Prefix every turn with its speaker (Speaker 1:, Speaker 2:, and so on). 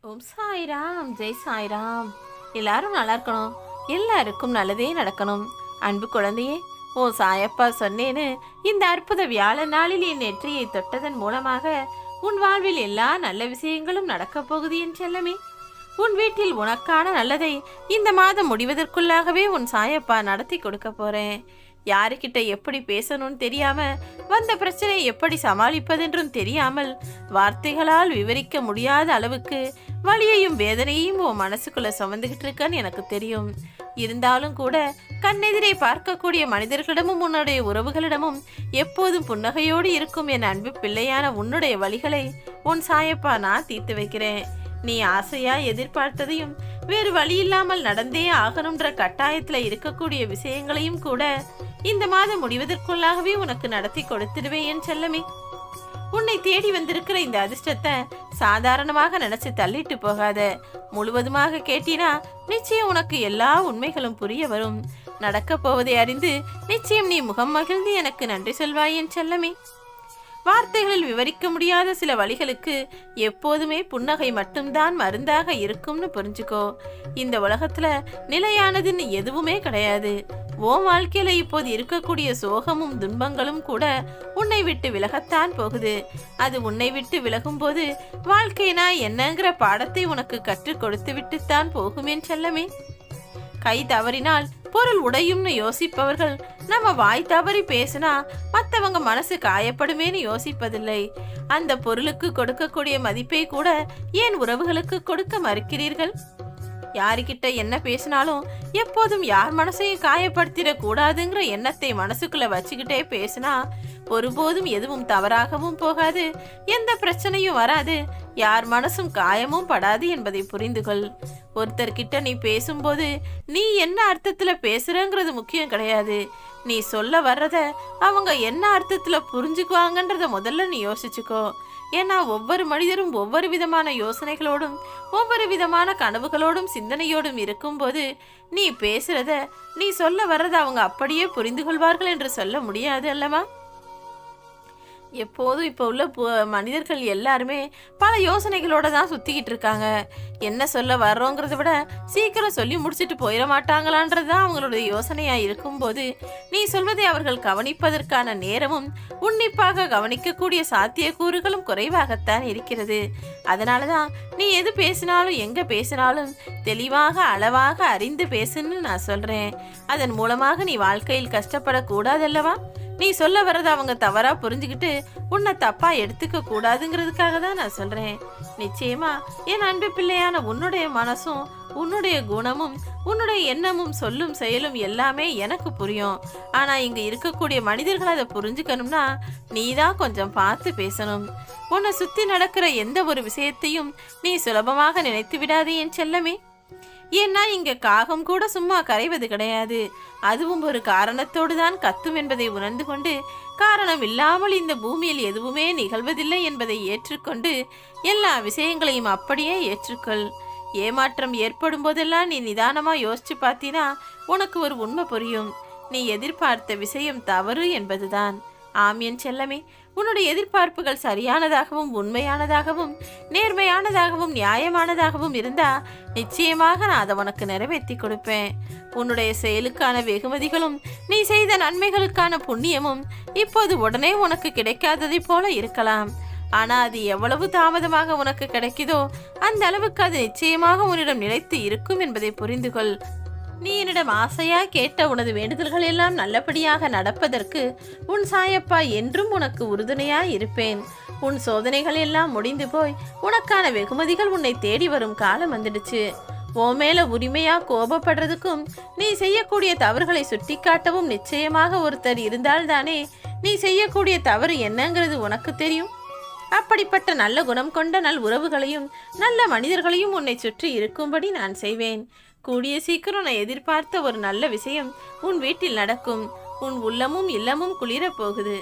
Speaker 1: ஓம் சாய்ராம், ஜெய் சாய்ராம். எல்லாரும் நல்லா இருக்கணும், எல்லாருக்கும் நல்லதே நடக்கணும். அன்பு குழந்தையே, ஓ சாயப்பா சொன்னேன்னு இந்த அற்புத வியாழ நாளில் என் நெற்றியை தொட்டதன் மூலமாக உன் வாழ்வில் எல்லா நல்ல விஷயங்களும் நடக்கப் போகுது என் செல்லமே. உன் வீட்டில் உனக்கான நல்லதை இந்த மாதம் முடிவதற்குள்ளாகவே உன் சாயப்பா நடத்தி கொடுக்க போறேன். யாருக்கிட்ட எப்படி பேசணும்னு தெரியாம, வந்த பிரச்சனையை எப்படி சமாளிப்பதென்றும் தெரியாமல், வார்த்தைகளால் விவரிக்க முடியாத அளவுக்கு வலியையும் வேதனையும் உன் மனசுக்குள்ள சுமந்துகிட்டு இருக்கன்னு எனக்கு தெரியும். இருந்தாலும் கூட கண்ணெதிரே பார்க்கக்கூடிய மனிதர்களிடமும் உன்னுடைய உறவுகளிடமும் எப்போதும் புன்னகையோடு இருக்கும் என் அன்பு பிள்ளையான உன்னுடைய வழிகளை உன் சாயப்பா நான் தீர்த்து வைக்கிறேன். நீ ஆசையா எதிர்பார்த்ததையும் வேறு வழி இல்லாமல் நடந்தே ஆகணுன்ற கட்டாயத்துல இருக்கக்கூடிய விஷயங்களையும் கூட இந்த மாதம் முடிவதற்குள்ளாகவே உனக்கு நடத்தி கொடுத்துடுவேன் என் செல்லமே. உன்னை தேடி வந்திருக்கிற இந்த அதிர்ஷ்டத்தை சாதாரணமாக நினைச்சு தள்ளிட்டு போகாத. முழுவதுமாக கேட்டினா நிச்சயம் உனக்கு எல்லா உண்மைகளும் புரிய வரும். நடக்க போவதை அறிந்து நிச்சயம் நீ முகம் மகிழ்ந்து எனக்கு நன்றி சொல்வாய் என் செல்லமே. வார்த்தைகளில் விவரிக்க முடியாத சில வழிகளுக்கு எப்போதுமே புன்னகை மட்டும்தான் மருந்தாக இருக்கும்னு புரிஞ்சுக்கோ. இந்த உலகத்துல நிலையானதுன்னு எதுவுமே கிடையாது. உன் வாழ்க்கையில இப்போது இருக்கக்கூடிய சோகமும் துன்பங்களும் கூட உன்னை விட்டு விலகத்தான் போகுது. அது உன்னை விட்டு விலகும் போது வாழ்க்கைனா என்னங்கிற பாடத்தை உனக்கு கற்றுக் கொடுத்து விட்டுத்தான் போகுமேன் செல்லமே. கை தவறினால் பொருள் உடையும்னு யோசிப்பவர்கள் நம்ம வாய் தவறி பேசினா மற்றவங்க மனசு காயப்படுமேன்னு யோசிப்பதில்லை. அந்த பொருளுக்கு கொடுக்கக்கூடிய மதிப்பை கூட ஏன் உறவுகளுக்கு கொடுக்க மறுக்கிறீர்கள்? யாருக்கிட்ட என்ன பேசினாலும் எப்போதும் யார் மனசையும் காயப்படுத்திட கூடாதுங்கிற எண்ணத்தை மனசுக்குள்ள வச்சுக்கிட்டே பேசினா ஒருபோதும் எதுவும் தவறாகவும் போகாது, எந்த பிரச்சனையும் வராது, யார் மனசும் காயமும் படாது என்பதை புரிந்து கொள். ஒருத்தர்கிட்ட நீ பேசும்போது நீ என்ன அர்த்தத்துல பேசுறங்கிறது முக்கியம் கிடையாது. நீ சொல்ல வர்றத அவங்க என்ன அர்த்தத்துல புரிஞ்சுக்குவாங்கன்றத முதல்ல நீ யோசிச்சுக்கோ. ஏன்னா ஒவ்வொரு மனிதரும் ஒவ்வொரு விதமான யோசனைகளோடும் ஒவ்வொரு விதமான கனவுகளோடும் சிந்தனையோடும் இருக்கும்போது நீ பேசுறத, நீ சொல்ல வர்றத அவங்க அப்படியே புரிந்து கொள்வார்கள் என்று சொல்ல முடியாது அல்லவா? எப்போதும் இப்போ உள்ள மனிதர்கள் எல்லாருமே பல யோசனைகளோட தான் சுற்றிக்கிட்டு இருக்காங்க. என்ன சொல்ல வர்றோங்கிறத விட சீக்கிரம் சொல்லி முடிச்சுட்டு போயிட மாட்டாங்களான்றது தான் அவங்களுடைய யோசனையாக இருக்கும்போது நீ சொல்வதை அவர்கள் கவனிப்பதற்கான நேரமும் உன்னிப்பாக கவனிக்கக்கூடிய சாத்தியக்கூறுகளும் குறைவாகத்தான் இருக்கிறது. அதனால தான் நீ எது பேசினாலும் எங்கே பேசினாலும் தெளிவாக அளவாக அறிந்து பேசுன்னு நான் சொல்கிறேன். அதன் மூலமாக நீ வாழ்க்கையில் கஷ்டப்படக்கூடாதல்லவா? நீ சொல்ல வர்றத அவங்க தவறா புரிஞ்சுக்கிட்டு உன்னை தப்பா எடுத்துக்க கூடாதுங்கிறதுக்காக தான் நான் சொல்றேன். நிச்சயமா என் அன்பு பிள்ளையான உன்னுடைய மனசும் உன்னுடைய குணமும் உன்னுடைய எண்ணமும் சொல்லும் செயலும் எல்லாமே எனக்கு புரியும். ஆனா இங்க இருக்கக்கூடிய மனிதர்கள் அதை புரிஞ்சுக்கணும்னா நீ தான் கொஞ்சம் பார்த்து பேசணும். உன்னை சுத்தி நடக்கிற எந்த ஒரு விஷயத்தையும் நீ சுலபமாக நினைத்து விடாதே என் செல்லமே. ஏன்னா இங்க காகம் கூட சும்மா கரைவது கிடையாது. அதுவும் ஒரு காரணத்தோடு தான் கத்தும் என்பதை உணர்ந்து கொண்டு, காரணம் இல்லாமல் இந்த பூமியில் எதுவுமே நிகழ்வதில்லை என்பதை ஏற்றுக்கொண்டு எல்லா விஷயங்களையும் அப்படியே ஏற்றுக்கொள். ஏமாற்றம் ஏற்படும் போதெல்லாம் நீ நிதானமா யோசிச்சு பார்த்தினா உனக்கு ஒரு உண்மை புரியும். நீ எதிர்பார்த்த விஷயம் தவறு என்பதுதான். ஆம் என் செல்லமே, உன்னுடைய எதிர்பார்ப்புகள் சரியானதாகவும் உண்மையானதாகவும் நேர்மையானதாகவும் நியாயமானதாகவும் இருந்தா நிச்சயமாக நான் அதை உனக்கு நிறைவேற்றி கொடுப்பேன். உன்னுடைய செயலுக்கான வெகுமதிகளும் நீ செய்த நன்மைகளுக்கான புண்ணியமும் இப்போது உடனே உனக்கு கிடைக்காததை போல இருக்கலாம். ஆனா அது எவ்வளவு தாமதமாக உனக்கு கிடைக்குதோ அந்த அளவுக்கு அது நிச்சயமாக உன்னிடம் நிலைத்து இருக்கும் என்பதை புரிந்து கொள். நீ என்னிடம் ஆசையா கேட்ட உனது வேண்டுதல்கள் எல்லாம் நல்லபடியாக நடப்பதற்கு உன் சாயப்பா என்றும் உனக்கு உறுதுணையாய் இருப்பேன். உன் சோதனைகள் எல்லாம் முடிந்து போய் உனக்கான வெகுமதிகள் உன்னை தேடி வரும் காலம் வந்துடுச்சு. உன் மேல உரிமையா கோபப்படுறதுக்கும் நீ செய்யக்கூடிய தவறுகளை சுட்டி காட்டவும் நிச்சயமாக ஒருத்தர் இருந்தால்தானே நீ செய்யக்கூடிய தவறு என்னங்கிறது உனக்கு தெரியும். அப்படிப்பட்ட நல்ல குணம் கொண்ட நல் உறவுகளையும் நல்ல மனிதர்களையும் உன்னை சுற்றி இருக்கும்படி நான் செய்வேன். கூடிய சீக்கிரம் நான் எதிர்பார்த்த ஒரு நல்ல விஷயம் உன் வீட்டில் நடக்கும். உன் உள்ளமும் இல்லமும் குளிரப் போகுது.